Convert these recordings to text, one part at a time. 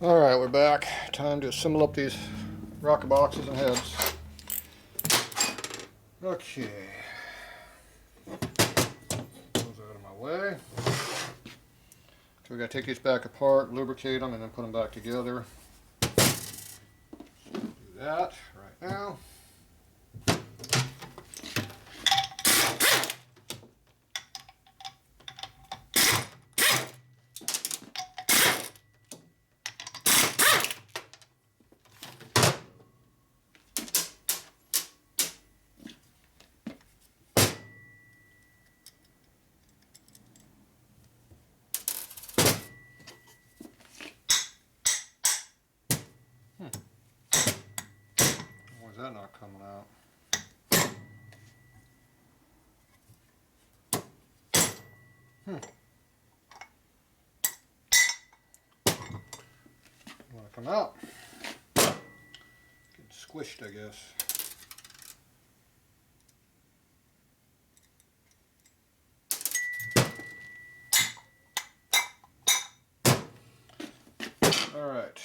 Alright, we're back. Time to assemble up these rocker boxes and heads. Okay. Those out of my way. So we gotta take these back apart, lubricate them, and then put them back together. So do that right now. Why is that not coming out? Want to come out? Get squished, I guess. All right.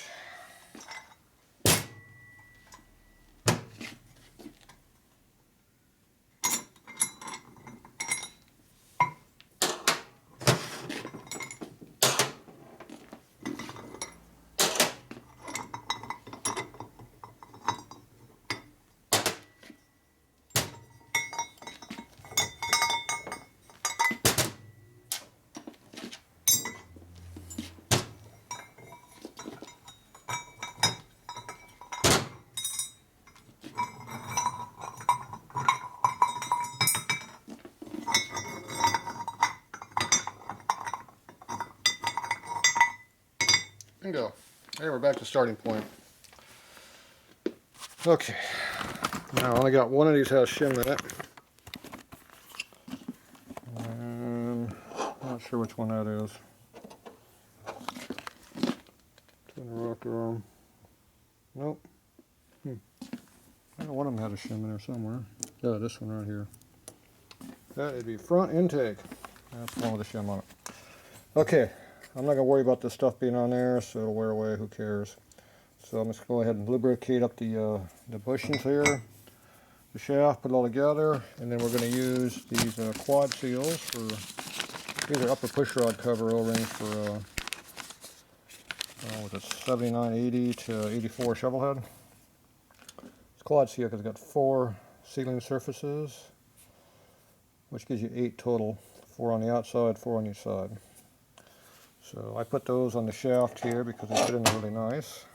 And go. Hey, we're back to the starting point. Okay. Now I only got one of these has shim in it. And I'm not sure which one that is. Twin rocker arm. Nope. I know one of them had a shim in there somewhere. Yeah, this one right here. That would be front intake. That's the one with the shim on it. Okay. I'm not going to worry about this stuff being on there, so it'll wear away, who cares. So I'm just going to go ahead and lubricate up the bushings here, the shaft, put it all together, and then we're going to use these quad seals for, these are upper push rod cover O-rings for, what is it, 7980 to 84 shovelhead. It's quad seal because it's got 4 sealing surfaces, which gives you 8 total, 4 on the outside, 4 on each side. So I put those on the shaft here because they fit in really nice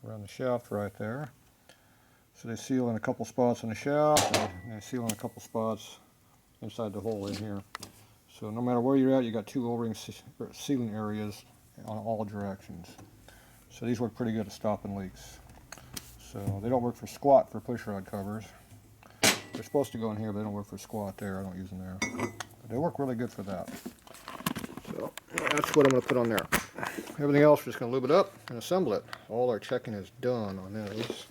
around the shaft right there. So they seal in a couple spots on the shaft and they seal in a couple spots inside the hole in here. So no matter where you're at, you got 2 O-ring sealing areas on all directions. So these work pretty good at stopping leaks. So they don't work for squat for push rod covers. They're supposed to go in here, but they don't work for squat there. I don't use them there. But they work really good for that. So that's what I'm going to put on there. Everything else, we're just going to lube it up and assemble it. All our checking is done on those.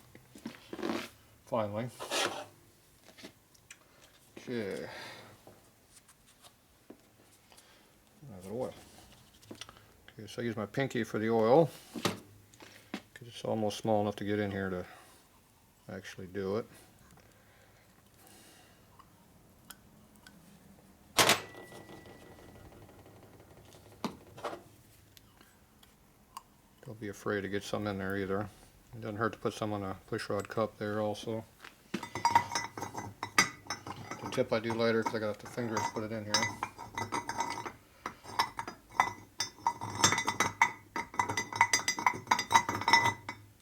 Finally. Okay. There's the oil. Okay, so I use my pinky for the oil because it's almost small enough to get in here to actually do it. Don't be afraid to get some in there either. It doesn't hurt to put some on a push rod cup there also. The tip I do later because I got the fingers to put it in here.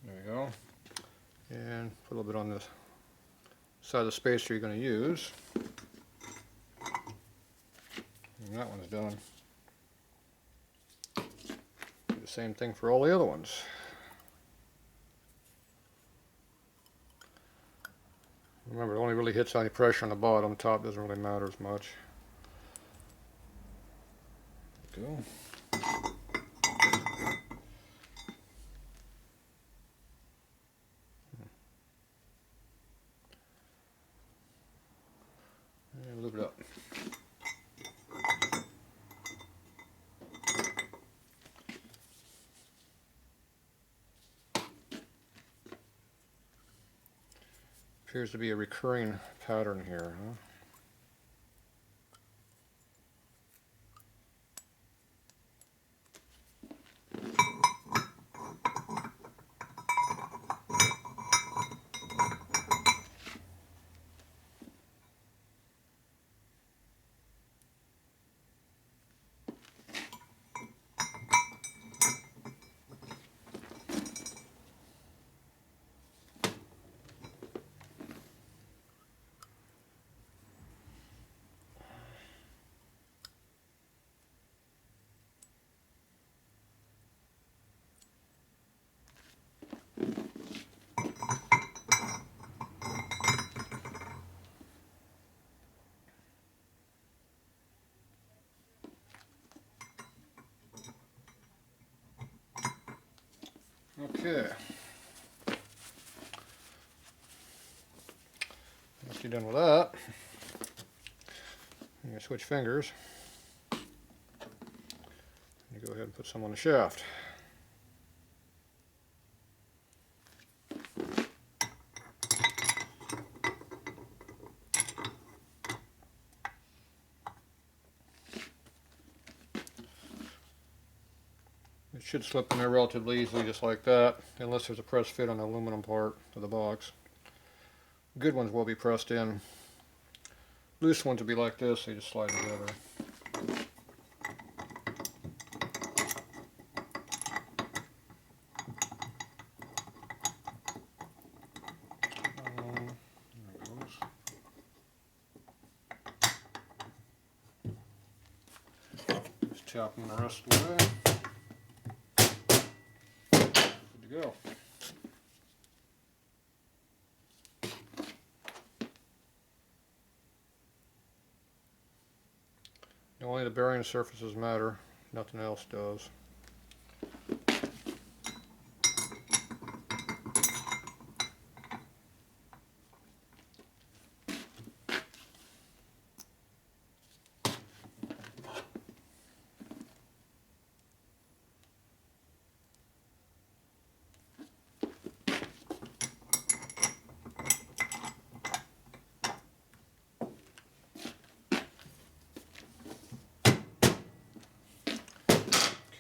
There we go. And put a little bit on the side of the spacer you're going to use. And that one's done. Same thing for all the other ones. Remember, it only really hits any pressure on the bottom. Top doesn't really matter as much. Go. And lube it up. Appears to be a recurring pattern here, huh? Okay. Once you're done with that, you're going to switch fingers. You go ahead and put some on the shaft. It should slip in there relatively easily, just like that, unless there's a press fit on the aluminum part of the box. Good ones will be pressed in. Loose ones will be like this, they just slide together. Just tap them the rest of the way. Good to go. Only the bearing surfaces matter, nothing else does.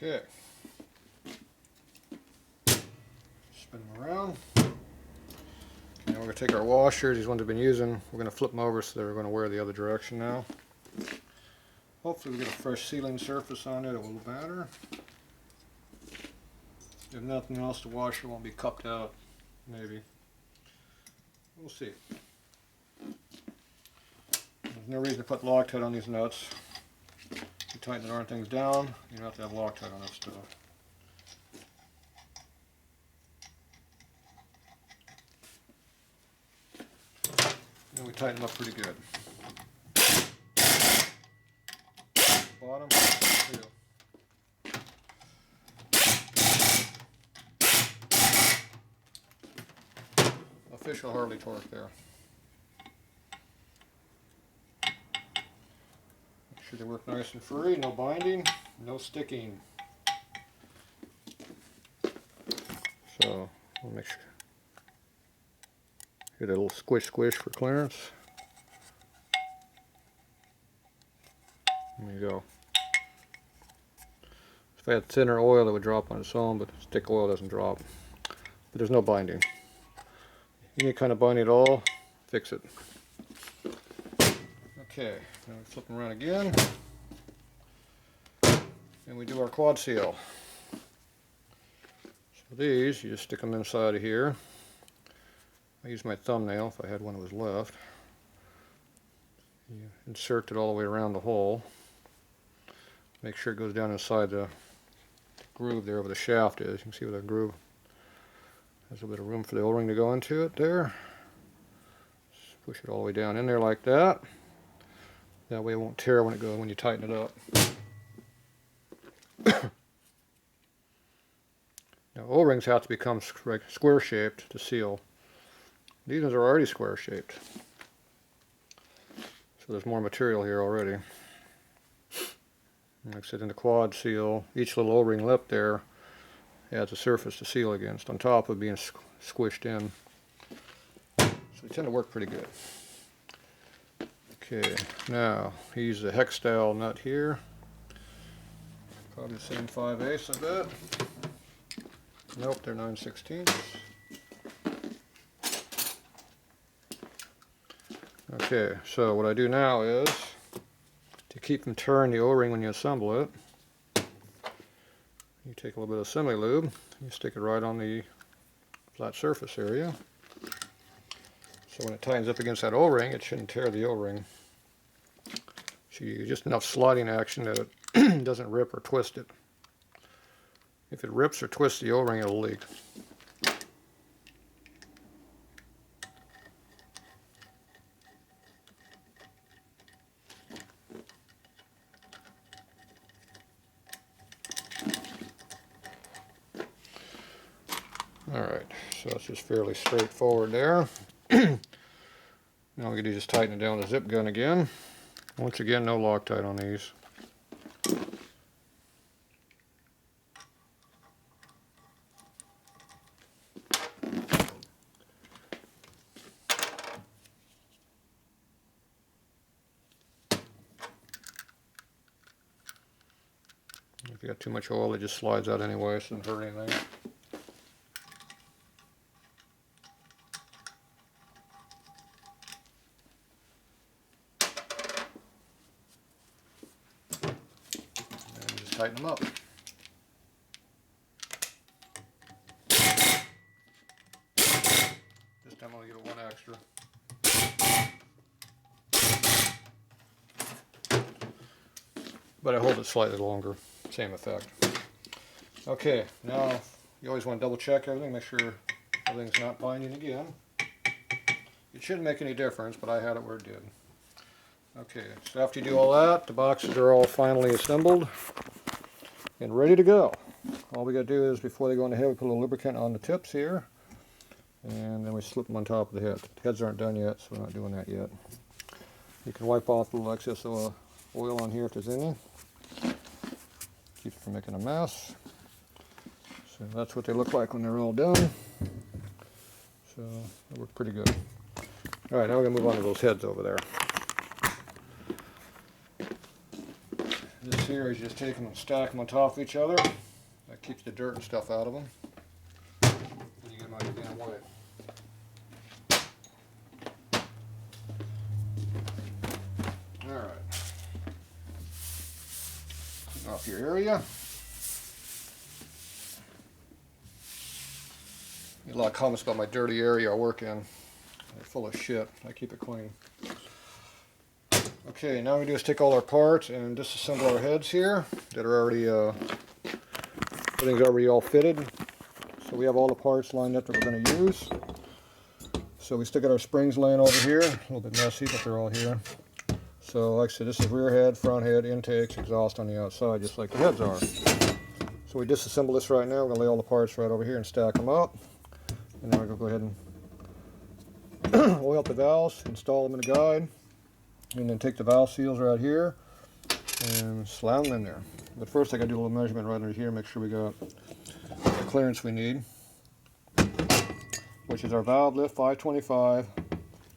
Okay. Spin them around. Now we're going to take our washers, these ones we've been using, we're going to flip them over so they're going to wear the other direction now. Hopefully we get a fresh sealing surface on it, it will matter. If nothing else, the washer won't be cupped out, maybe. We'll see. There's no reason to put Loctite on these nuts. You tighten the darn things down, you don't have to have Loctite on that stuff. And we tighten them up pretty good. Bottom, two. Official Harley torque there. Make sure they work nice and free, no binding, no sticking. So we'll make sure. Get a little squish for clearance. There you go. If I had thinner oil, it would drop on its own, but stick oil doesn't drop. But there's no binding. Any kind of binding at all, fix it. Okay, now we flip them around again. And we do our quad seal. So these, you just stick them inside of here. I use my thumbnail if I had one that was left. You insert it all the way around the hole. Make sure it goes down inside the groove there where the shaft is. You can see where the groove has a little bit of room for the O-ring to go into it there. Just push it all the way down in there like that. That way it won't tear when you tighten it up. Now O-rings have to become square shaped to seal. These ones are already square shaped. So there's more material here already. Like I said, in the quad seal, each little O-ring lip there adds a surface to seal against, on top of being squished in. So So they tend to work pretty good. Okay, now use the hex style nut here. Probably the same 5/8, I bet. Nope, they're 9/16. Okay, so what I do now is, to keep from tearing the O-ring when you assemble it, you take a little bit of assembly lube, you stick it right on the flat surface area. So when it tightens up against that O-ring, it shouldn't tear the O-ring. So you just enough sliding action that it doesn't rip or twist it. If it rips or twists the O-ring, it'll leak. Alright, so it's just fairly straightforward there. Now we can just tighten it down with the zip gun again. Once again, no Loctite on these. If you got too much oil, it just slides out anyway, so it doesn't hurt anything. And just tighten them up. This time I'm going to give it one extra. But I hold it slightly longer. Same effect. Okay, now you always want to double check everything, make sure everything's not binding again. It shouldn't make any difference, but I had it where it did. Okay, so after you do all that, the boxes are all finally assembled and ready to go. All we got to do is, before they go in the head, we put a little lubricant on the tips here, and then we slip them on top of the head. The heads aren't done yet, so we're not doing that yet. You can wipe off a little excess oil on here if there's any. Keep it from making a mess. So that's what they look like when they're all done. So they work pretty good. Alright, now we're going to move on to those heads over there. This here is just take them and stack them on top of each other. That keeps the dirt and stuff out of them. And you get them out of your damn way. Alright. Off your area. Get a lot of comments about my dirty area I work in. They're full of shit. I keep it clean. Okay, now we do is take all our parts and disassemble our heads here that are already, everything's already all fitted. So we have all the parts lined up that we're going to use. So we still got our springs laying over here. A little bit messy, but they're all here. So like I said, this is rear head, front head, intakes, exhaust on the outside, just like the heads are. So we disassemble this right now. We're going to lay all the parts right over here and stack them up. And then we're going to go ahead and oil up the valves, install them in the guide, and then take the valve seals right here and slam them in there. But first I got to do a little measurement right under here, make sure we got the clearance we need, which is our valve lift 525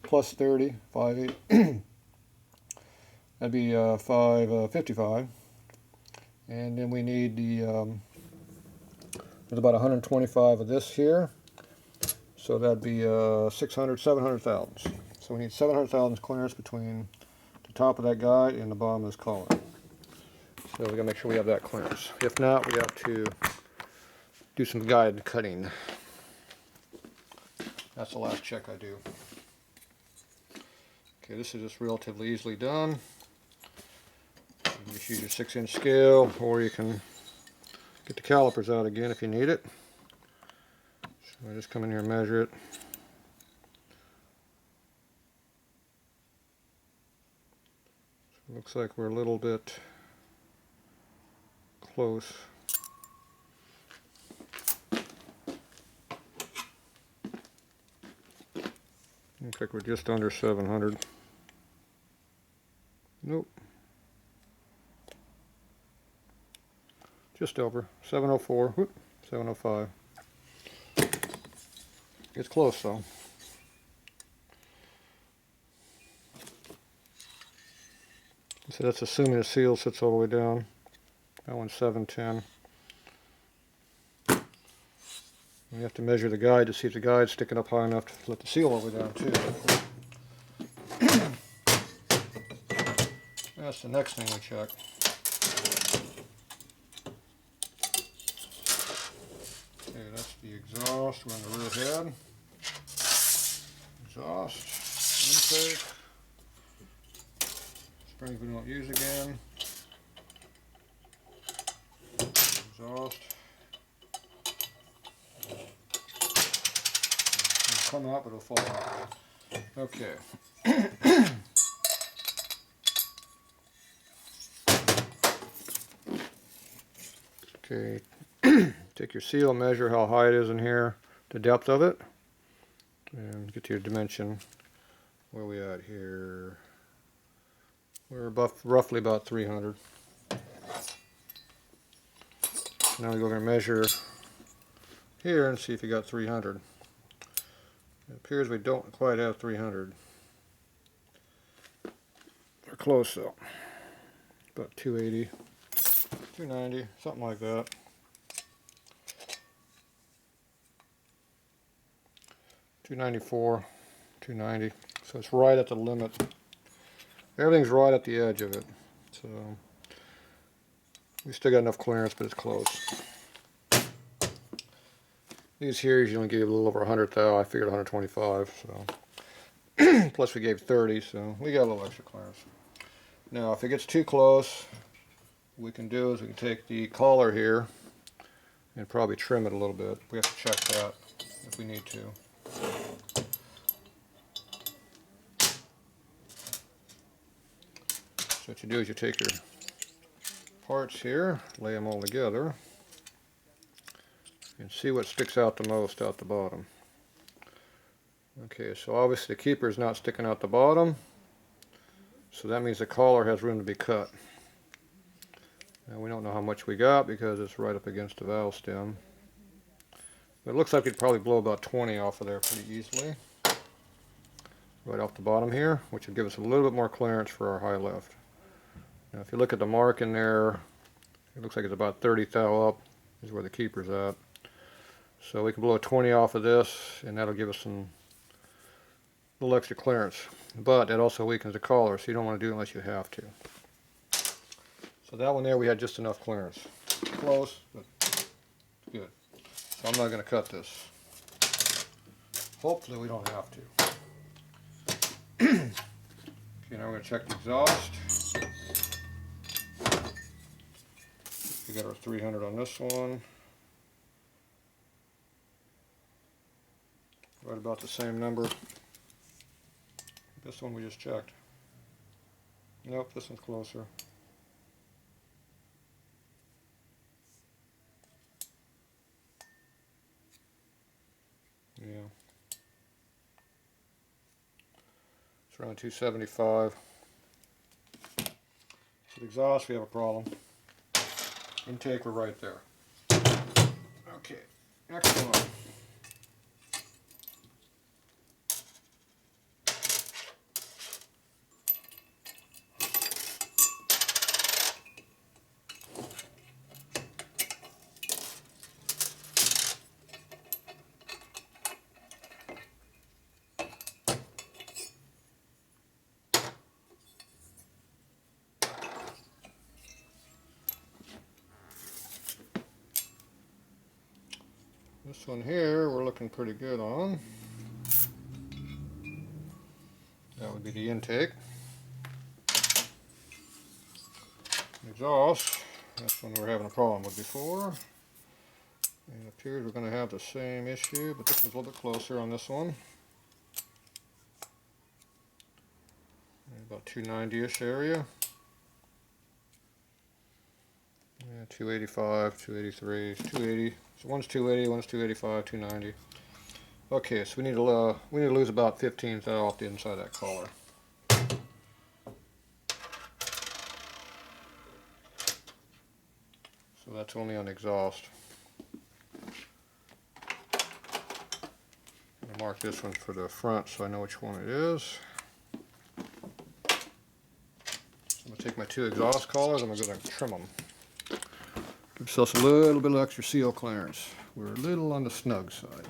plus 30, 580. That'd be 555, and then we need the there's about 125 of this here, so that'd be 600, 700 thousandths. So we need 700 thousandths clearance between the top of that guide and the bottom of this collar. So we gotta make sure we have that clearance. If not, we have to do some guide cutting. That's the last check I do. Okay, this is just relatively easily done. You just use your 6-inch scale, or you can get the calipers out again if you need it. So I just come in here and measure it. So it looks like we're a little bit close. Looks like we're just under 700. Nope. Just over. 704. Whoop, 705. It's close though. So that's assuming the seal sits all the way down. That one's 710. You have to measure the guide to see if the guide's sticking up high enough to let the seal all the way down too. That's the next thing we check. Okay, that's the exhaust. We're on the rear head. Exhaust, intake. Springs we don't use again. Exhaust. It'll come out, but it'll fall out. Okay. Okay. Take your seal, measure how high it is in here, the depth of it, and get to your dimension. Where are we at here? We're roughly about 300. Now we go and measure here and see if you got 300. It appears we don't quite have 300. We're close though. About 280, 290, something like that. 294, 290. So it's right at the limit. Everything's right at the edge of it. So we still got enough clearance, but it's close. These here usually give you a little over 100 thou. I figured 125. So plus we gave 30, so we got a little extra clearance. Now if it gets too close, what we can do is we can take the collar here and probably trim it a little bit. We have to check that if we need to. So what you do is you take your parts here, lay them all together, and see what sticks out the most out the bottom. Okay, so obviously the keeper is not sticking out the bottom, so that means the collar has room to be cut. Now we don't know how much we got because it's right up against the valve stem. But it looks like we'd probably blow about 20 off of there pretty easily. Right off the bottom here, which will give us a little bit more clearance for our high lift. Now if you look at the mark in there, it looks like it's about 30 thou up is where the keeper's at. So we can blow 20 off of this and that'll give us some little extra clearance. But it also weakens the collar, so you don't want to do it unless you have to. So that one there we had just enough clearance. Close, but good. So I'm not going to cut this. Hopefully we don't have to. Okay, now we're going to check the exhaust. We got our 300 on this one. Right about the same number. This one we just checked. Nope, this one's closer. Yeah. It's around 275. So the exhaust, we have a problem. Intake, we're right there. Okay, next one. This one here we're looking pretty good on. That would be the intake. Exhaust, that's one we're having a problem with before. And it appears we're going to have the same issue, but this one's a little bit closer on this one. About 290-ish area. Yeah, 285, 283, 280. So one's 280, one's 285, 290. Okay, so we need to lose about 15 thou off the inside of that collar. So that's only on exhaust. I'm going to mark this one for the front so I know which one it is. So I'm going to Take my 2 exhaust collars, I'm going to go and trim them. Give ourselves a little bit of extra seal clearance. We're a little on the snug side.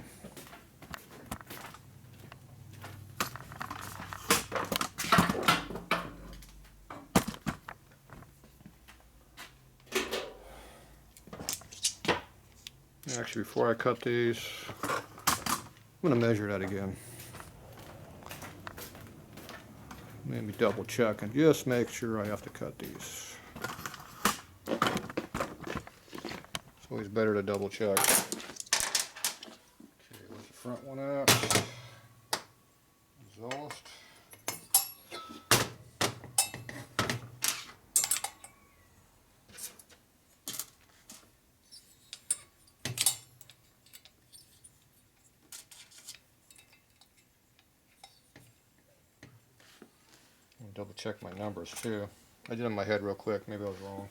Actually, before I cut these, I'm going to measure that again. Maybe double check and just make sure I have to cut these. It's always better to double check. Okay, where's the front one at? Exhaust. Double check my numbers too. I did it in my head real quick, maybe I was wrong.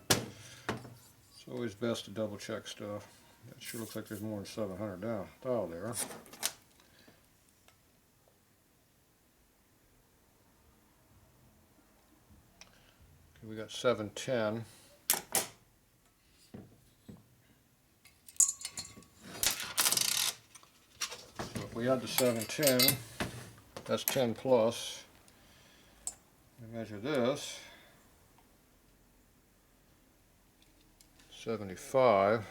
It's always best to double check stuff. It sure looks like there's more than 700 down there. Okay, we got 710. So if we add the 710, that's 10 plus. We measure this. 75.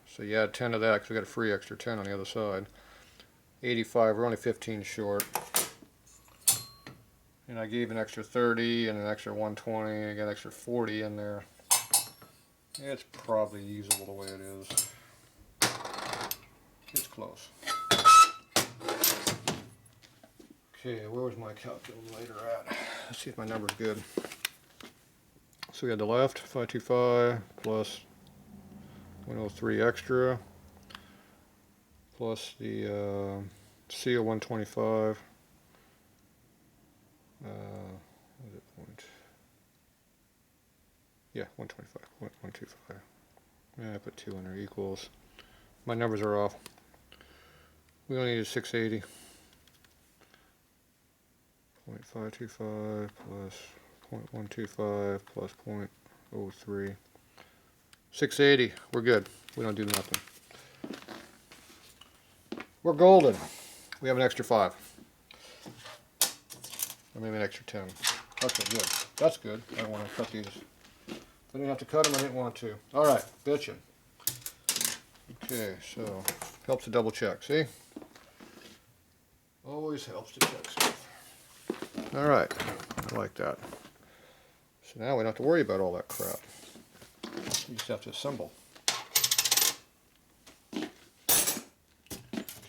So you add 10 to that because we got a free extra 10 on the other side. 85. We're only 15 short. And I gave an extra 30 and an extra 120. I got an extra 40 in there. It's probably usable the way it is. It's close. Okay, where was my calculator at? Let's see if my number's good. So we had the left, 525 plus 103 extra, plus the seal 125. What is it, point? Yeah, 125, 125. Yeah, I put 2 in there, equals. My numbers are off. We only need 680. 0.525 plus 0.125 plus 0.03. 680. We're good. We don't do nothing. We're golden. We have an extra 5. Or maybe an extra 10. Okay, good. That's good. I don't want to cut these. If I didn't have to cut them, I didn't want to. Alright, bitchin'. Okay, so helps to double check. See? Always helps to check stuff. Alright, I like that. So now we don't have to worry about all that crap. You just have to assemble. Okay,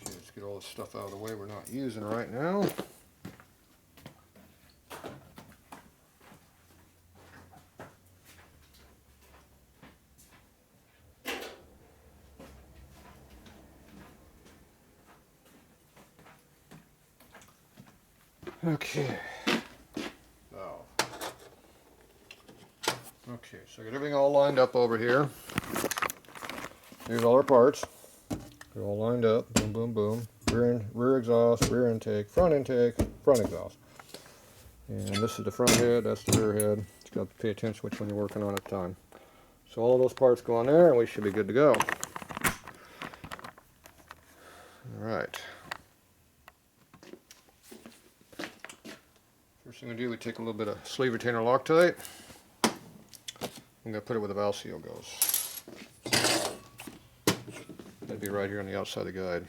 let's get all this stuff out of the way we're not using right now. Okay. Now. Okay, so I got everything all lined up over here. Here's all our parts. They're all lined up. Boom, boom, boom. Rear exhaust, rear intake, front exhaust. And this is the front head, that's the rear head. You got to pay attention to which one you're working on at the time. So all those parts go on there and we should be good to go. Alright. First thing we do, we take a little bit of sleeve retainer Loctite. I'm going to put it where the valve seal goes. That'd be right here on the outside of the guide.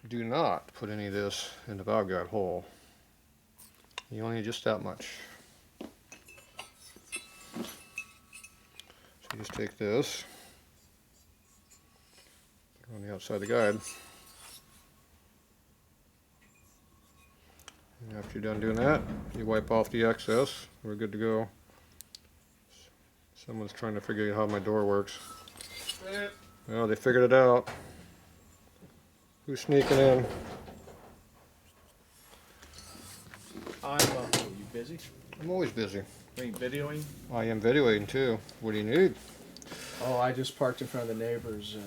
Do not put any of this in the valve guide hole. You only need just that much. So you just take this, put it on the outside of the guide. And after you're done doing that, you wipe off the excess. We're good to go. Someone's trying to figure out how my door works. Oh, they figured it out. Who's sneaking in? Are you busy? I'm always busy. Are you videoing? I am videoing too. What do you need? Oh, I just parked in front of the neighbor's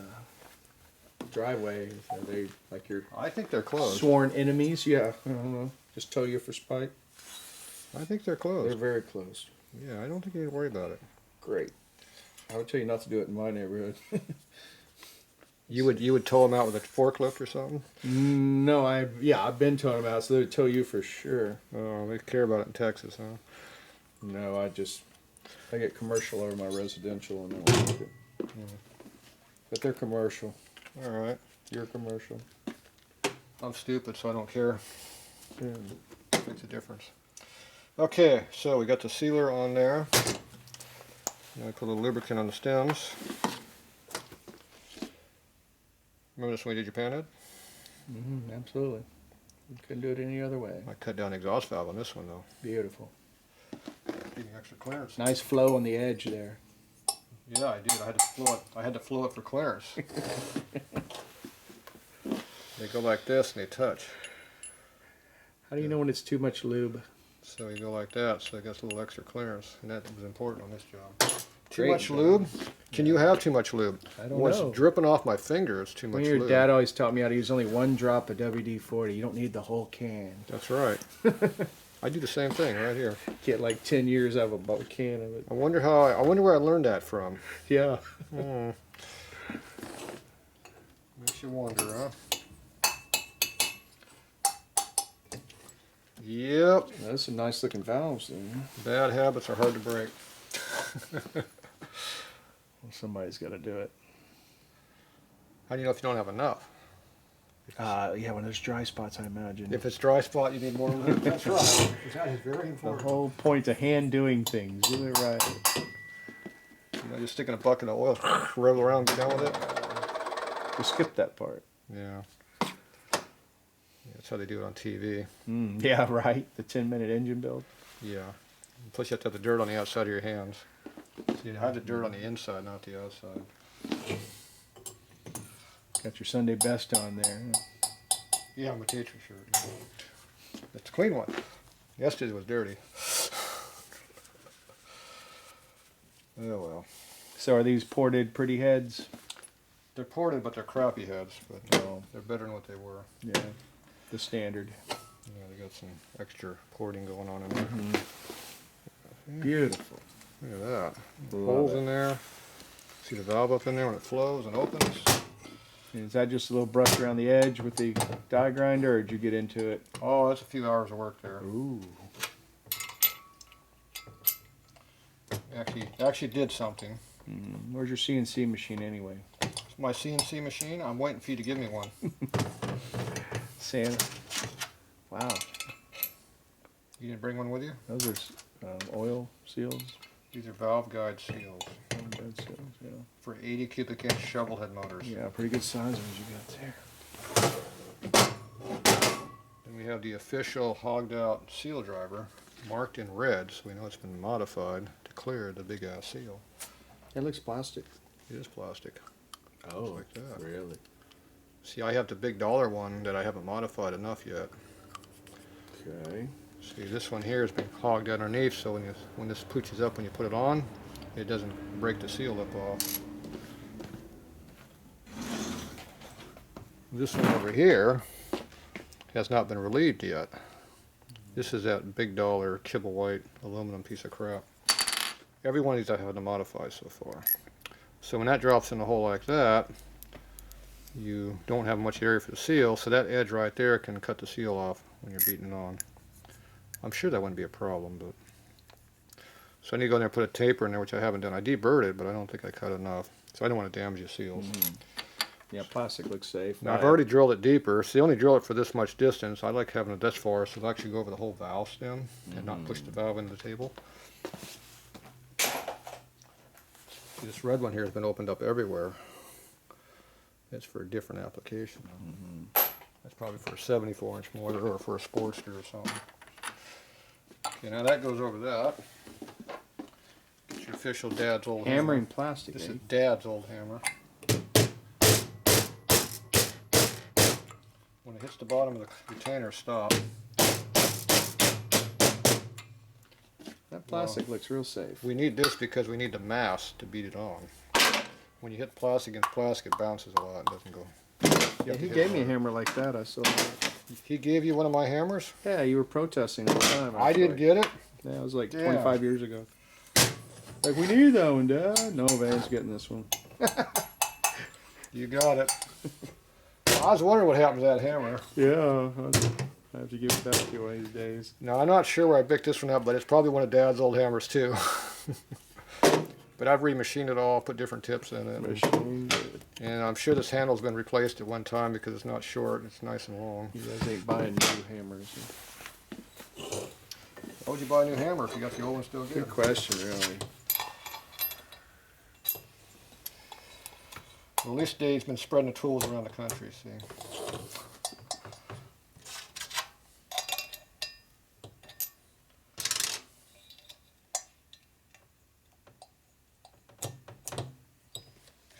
driveway? Are they like your I think they're closed. sworn enemies? Yeah, I don't know. Just tow you for spite? I think they're They're closed. very closed. Yeah, I don't think you need to worry about it. Great. I would tell you not to do it in my neighborhood. You would tow them out with a forklift or something? No, I've been towing them out, so they would tow you for sure. Oh, they care about it in Texas, huh? No, I get commercial over my residential and I don't like it. But they're commercial. All right. You're commercial. I'm stupid, so I don't care. Yeah. Makes a difference. Okay, so we got the sealer on there. Now I put a little lubricant on the stems. Remember this when we did your pan head? Absolutely. You couldn't do it any other way. I cut down the exhaust valve on this one though. Beautiful. Getting extra clearance. Nice flow on the edge there. Yeah, I did. I had to flow it. I had to flow it for clearance. They go like this and they touch. How do you know when it's too much lube? So you go like that, so it gets a little extra clearance, and that was important on this job. Too Great much job. lube? Can you have too much lube? I don't When know. it's dripping off my finger, it's too much Your lube. dad always taught me how to use only one drop of WD-40. You don't need the whole can. That's right. I do the same thing right here. Get like 10 years out of a can of it. I wonder where I learned that from. Yeah. Hmm. Makes you wonder, huh? Yep. Those some nice looking valves then. Bad habits are hard to break. Well, somebody's got to do it. How do you know if you don't have enough? Yeah, when there's dry spots, I imagine. If it's dry spot, you need more lube. That's right. That is very The important. whole point of hand doing things. You're right. You know, just sticking a bucket of oil, roll around, get down with it. We skipped that part. Yeah. That's how they do it on TV. Yeah, right. The 10-minute engine build. Yeah. Plus you have to have the dirt on the outside of your hands. So you have the dirt on the inside, not the outside. Got your Sunday best on there. Yeah, my teacher shirt. It's a clean one. Yesterday was dirty. Oh well. So are these ported pretty heads? They're ported, but they're crappy heads. But they're better than what they were. Yeah. The standard. Yeah, they got some extra porting going on in there. Beautiful. Look at that. Love Holes it. in there. See the valve up in there when it flows and opens. Is that just a little brush around the edge with the die grinder, or did you get into it? Oh, that's a few hours of work there. Ooh. Actually did something. Where's your CNC machine anyway? My CNC machine, I'm waiting for you to give me one. Santa. Wow. You didn't bring one with you? Those are oil seals. These are valve guide seals Bed seals, yeah. for 80 cubic inch shovelhead motors. Yeah, pretty good size ones you got there. Then we have the official hogged out seal driver marked in red, so we know it's been modified to clear the big ass seal. It looks plastic. It is plastic. Oh, like that. really? See, I have the big dollar one that I haven't modified enough yet. Okay. See, this one here has been hogged underneath, so when this pooches up when you put it on, it doesn't break the seal lip off. This one over here has not been relieved yet. This is that big dollar kibble white aluminum piece of crap. Every one of these I had to modify so far. So when that drops in a hole like that, you don't have much area for the seal, so that edge right there can cut the seal off when you're beating it on. I'm sure that wouldn't be a problem, but so I need to go in there and put a taper in there, which I haven't done. I deburred it, but I don't think I cut enough, so I don't want to damage the seals. Yeah, plastic looks safe. Now I've already drilled it deeper, so you only drill it for this much distance. I like having it this far, so it'll actually go over the whole valve stem and not push the valve into the table. See, this red one here has been opened up everywhere. It's for a different application. That's probably for a 74-inch motor or for a Sportster or something. Okay, now that goes over that. Get your official Dad's old Hammering hammer. plastic. This eh? is Dad's old hammer. When it hits the bottom of the retainer, stop. That plastic looks real safe. We need this because we need the mass to beat it on. When you hit plastic against plastic, it bounces a lot. It doesn't go Yeah, he gave me a hammer like that. I saw that. He gave you one of my hammers? Yeah, you were protesting all the time. I did get it. Yeah, it was like Yeah. 25 years ago. Like, we need that one, Dad. No, Van's getting this one. You got it. I was wondering what happened to that hammer. Yeah, I have to give it back to you one of these days. No, I'm not sure where I picked this one up, but it's probably one of Dad's old hammers too. But I've remachined it all, put different tips in it. Machined it. And I'm sure this handle's been replaced at one time because it's not short, it's nice and long. You guys ain't buying new hammers. Why would you buy a new hammer if you got the old one still good? Good question, really. Well, at least Dave's been spreading the tools around the country, see.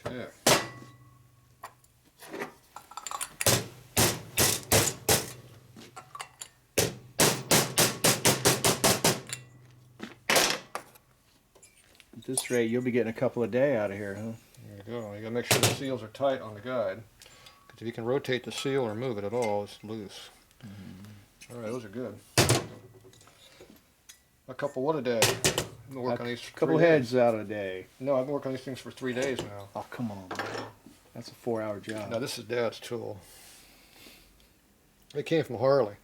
Okay. At this rate, you'll be getting a couple a day out of here, huh? There you go. You gotta make sure the seals are tight on the guide. Because if you can rotate the seal or move it at all, it's loose. All right, those are good. A couple what a day? I've been working on these for couple 3 days. heads out a day. No, I've been working on these things for 3 days now. Oh, come on, man. That's a 4-hour job. Now this is Dad's tool. It came from Harley.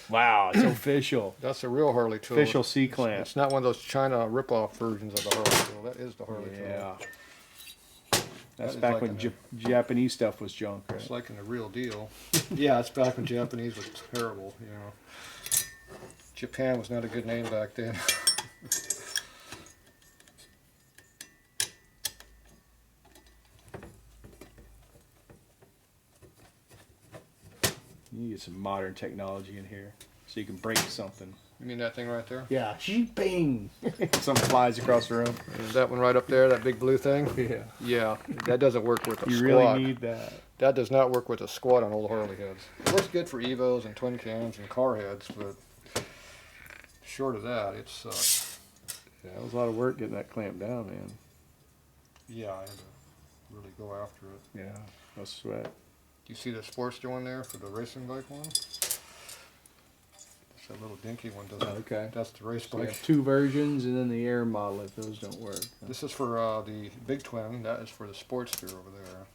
Wow, it's official. That's a real Harley tool. Official C-clamp. It's not one of those China rip-off versions of the Harley tool. That is the Harley tool. Yeah. That's That is back like when in Japanese stuff was junk, right? It's like in the real deal. Yeah, it's back when Japanese was terrible, you know. Japan was not a good name back then. You need some modern technology in here so you can break something. You mean that thing right there? Yeah, bing! Something flies across the room. And that one right up there, that big blue thing? Yeah. Yeah, that doesn't work with a You squat. really need that. That does not work with a squat on old Harley heads. It works good for Evos and twin cams and car heads, but short of that, it sucks. Yeah, it was a lot of work getting that clamp down, man. Yeah, I had to really go after it. Yeah, no sweat. You see the Sportster one there for the racing bike one? It's that little dinky one, doesn't it? Okay. That's the race So we bike. have 2 versions and then the air model if those don't work. This is for the big twin. That is for the Sportster over there.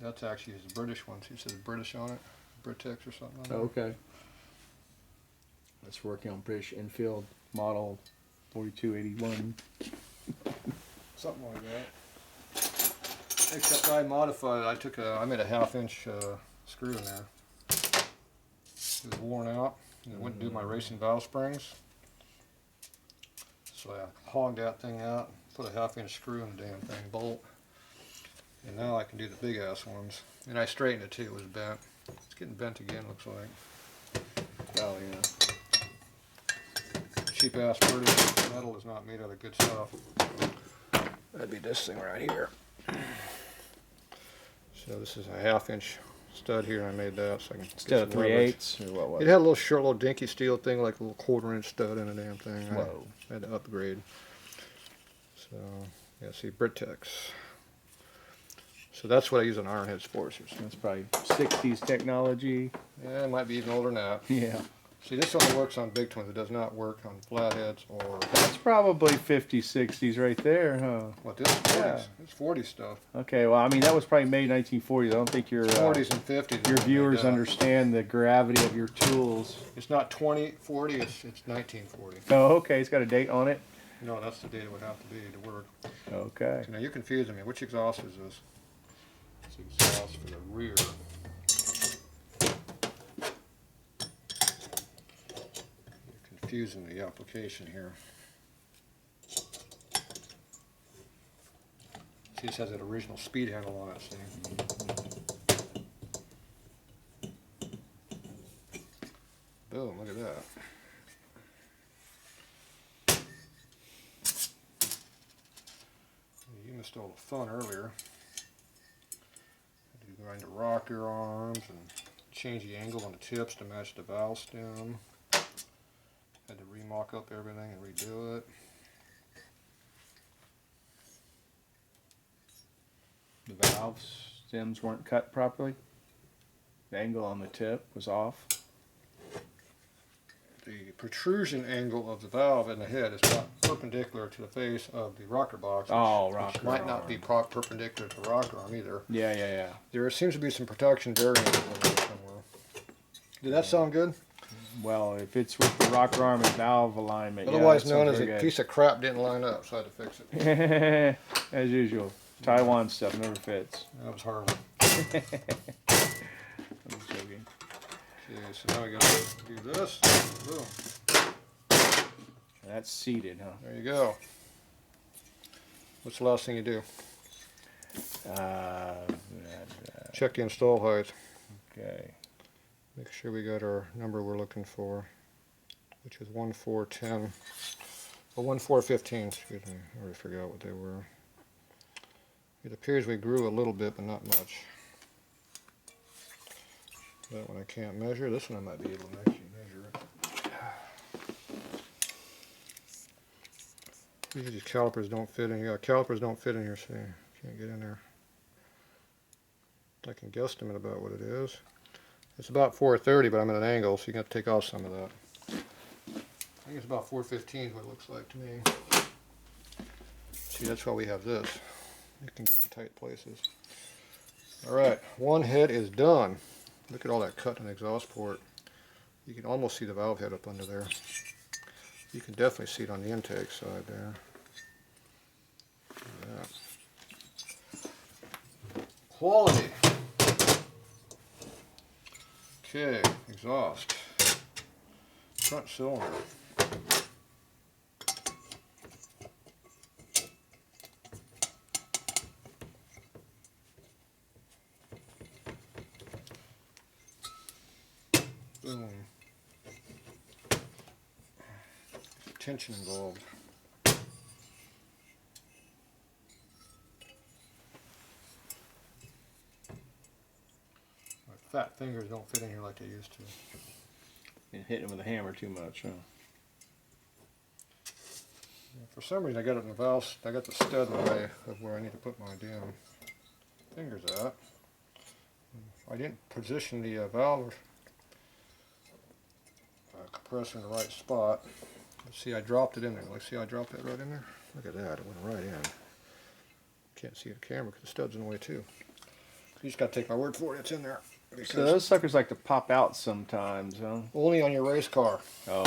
That's actually his British one. He says British on it. Britex or something like that. Oh, okay. That's working on British Enfield model 4281. Something like that. Except I modified it. I made a 1/2-inch screw in there. It was worn out. And it wouldn't do my racing valve springs. So I hogged that thing out, put a 1/2-inch screw in the damn thing, bolt. And now I can do the big ass ones. And I straightened it too, it was bent. It's getting bent again, looks like. Oh, yeah. Cheap ass British metal is not made out of good stuff. That'd be this thing right here. So this is a 1/2-inch stud here, and I made that so I can Instead of get some leverage. 3/8 or what was It had a little short, little dinky steel thing, like a little 1/4-inch stud in the damn thing. Whoa. I had to upgrade. So, yeah, see, Britex. So that's what I use on Ironhead Sportsters. That's probably 60s technology. Yeah, it might be even older than that. Yeah. See, this only works on big twins. It does not work on flatheads or That's probably 50s, 60s right there, huh? what this is 40s. Yeah. It's 40 stuff. Okay, well, I mean, that was probably made 1940s. I don't think your 40s and 50s. your is when they viewers made that. understand the gravity of your tools. It's not 2040, it's 1940. Oh, okay, it's got a date on it. No, that's the date it would have to be to work. Okay. So now you're confusing me. Which exhaust is this? It's exhaust for the rear. You're confusing the application here. See, this has that original speed handle on it, see? Boom, look at that. You missed all the fun earlier. Had to grind the rocker arms and change the angle on the tips to match the valve stem. Had to remock up everything and redo it. The valve. valve stems weren't cut properly. The angle on the tip was off. The protrusion angle of the valve in the head is not perpendicular to the face of the rocker box, which might not be perpendicular to the rocker arm either. Yeah. There seems to be some protection variance in there somewhere. Did that sound good? Well, if it's with the rocker arm and valve alignment, Otherwise yeah, known as a piece of crap didn't line up, so I had to fix it. As usual, Taiwan stuff never fits. That was Harley. I'm joking. Okay, so now we gotta do this. Boom. That's seated, huh? There you go. What's the last thing you do? Check the install height. Okay. Make sure we got our number we're looking for, which is 1410. Well, 1415, excuse me. I already forgot what they were. It appears we grew a little bit, but not much. That one I can't measure. This one I might be able to actually measure it. Usually these calipers don't fit in here. Calipers don't fit in here, so you can't get in there. I can guesstimate about what it is. It's about 430, but I'm at an angle, so you got to take off some of that. I think it's about 415 is what it looks like to me. See, that's why we have this. You can get the tight places. Alright, one head is done. Look at all that cut in the exhaust port. You can almost see the valve head up under there. You can definitely see it on the intake side there. Look at that. Quality. Okay, exhaust. Front cylinder. Boom. Tension involved. My fat fingers don't fit in here like they used to. And hitting with a hammer too much, huh? For some reason I got it in the valve, I got the stud in the way of where I need to put my damn fingers at. I didn't position the valve compressor in the right spot. Let's see, I dropped it in there. Let's see, I dropped that right in there. Look at that, it went right in. Can't see the camera because the stud's in the way too. You just got to take my word for it, it's in there. So those suckers like to pop out sometimes, huh? Only on your race car. Oh.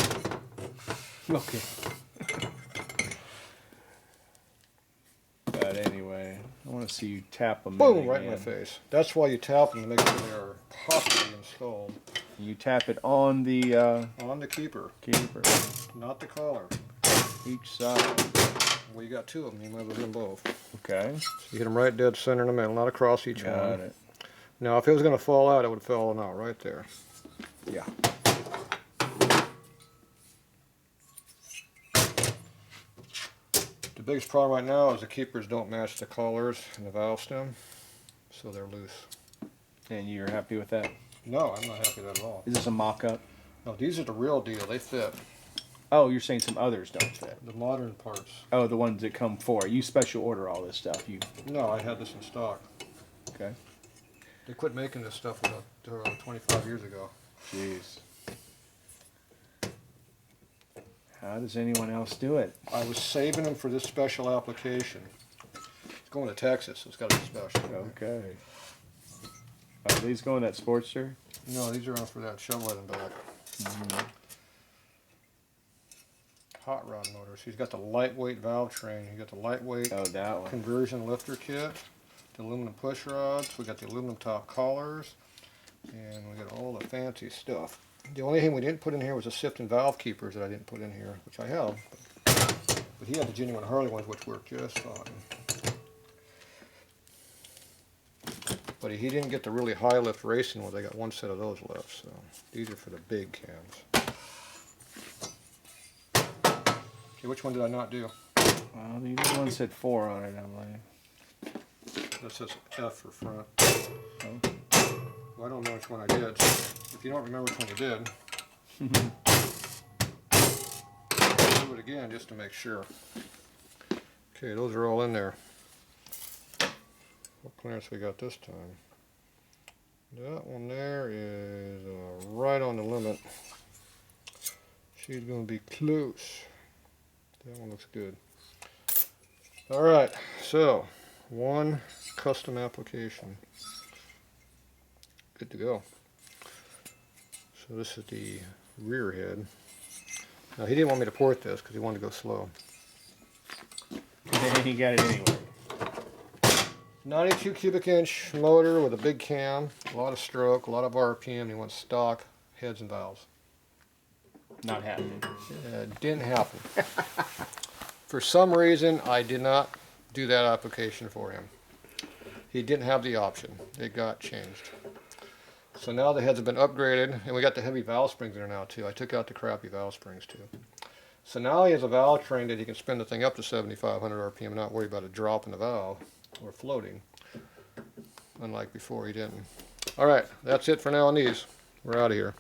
Okay. But anyway, I want to see you tap them. Boom! Right in my face. That's why you tap them to make sure they are properly installed. You tap it on the keeper. Keeper. Not the collar. Each side. Well, you got two of them. You might as well do them both. Okay. So you hit them right dead center in the middle, not across each one. Got it. Now, if it was going to fall out, it would have fallen out right there. Yeah. The biggest problem right now is the keepers don't match the collars and the valve stem, so they're loose. And you're happy with that? No, I'm not happy with that at all. Is this a mock-up? No, these are the real deal. They fit. Oh, you're saying some others don't fit? The modern parts. Oh, the ones that come for it. You special order all this stuff. You. No, I had this in stock. Okay. They quit making this stuff about 25 years ago. Jeez. How does anyone else do it? I was saving them for this special application. It's going to Texas, so it's got to be special. Okay. Are these going that Sportster? No, these are on for that shovelhead and back. Mm-hmm. Hot rod motor. So he's got the lightweight valve train. You got the lightweight that one. conversion lifter kit, the aluminum push rods. We got the aluminum top collars, and we got all the fancy stuff. The only thing we didn't put in here was the sift and valve keepers that I didn't put in here, which I have. But he had the genuine Harley ones, which work just fine. But he didn't get the really high lift racing ones. I got one set of those left, so these are for the big cams. Okay, which one did I not do? Well, the one said 4 on it, I believe. That says F for front. Oh. Well, I don't know which one I did. So if you don't remember which one you did, do it again just to make sure. Okay, those are all in there. What clearance we got this time? That one there is right on the limit. She's going to be close. That one looks good. Alright, so one custom application. Good to go. So this is the rear head. Now he didn't want me to port this because he wanted to go slow. And he got it anyway. 92 cubic inch motor with a big cam, a lot of stroke, a lot of RPM. He wants stock heads and valves. Not happening. Didn't happen. For some reason, I did not do that application for him. He didn't have the option. It got changed. So now the heads have been upgraded, and we got the heavy valve springs in there now too. I took out the crappy valve springs too. So now he has a valve train that he can spin the thing up to 7,500 RPM and not worry about a drop in the valve or floating. Unlike before, he didn't. All right, that's it for now on these. We're out of here.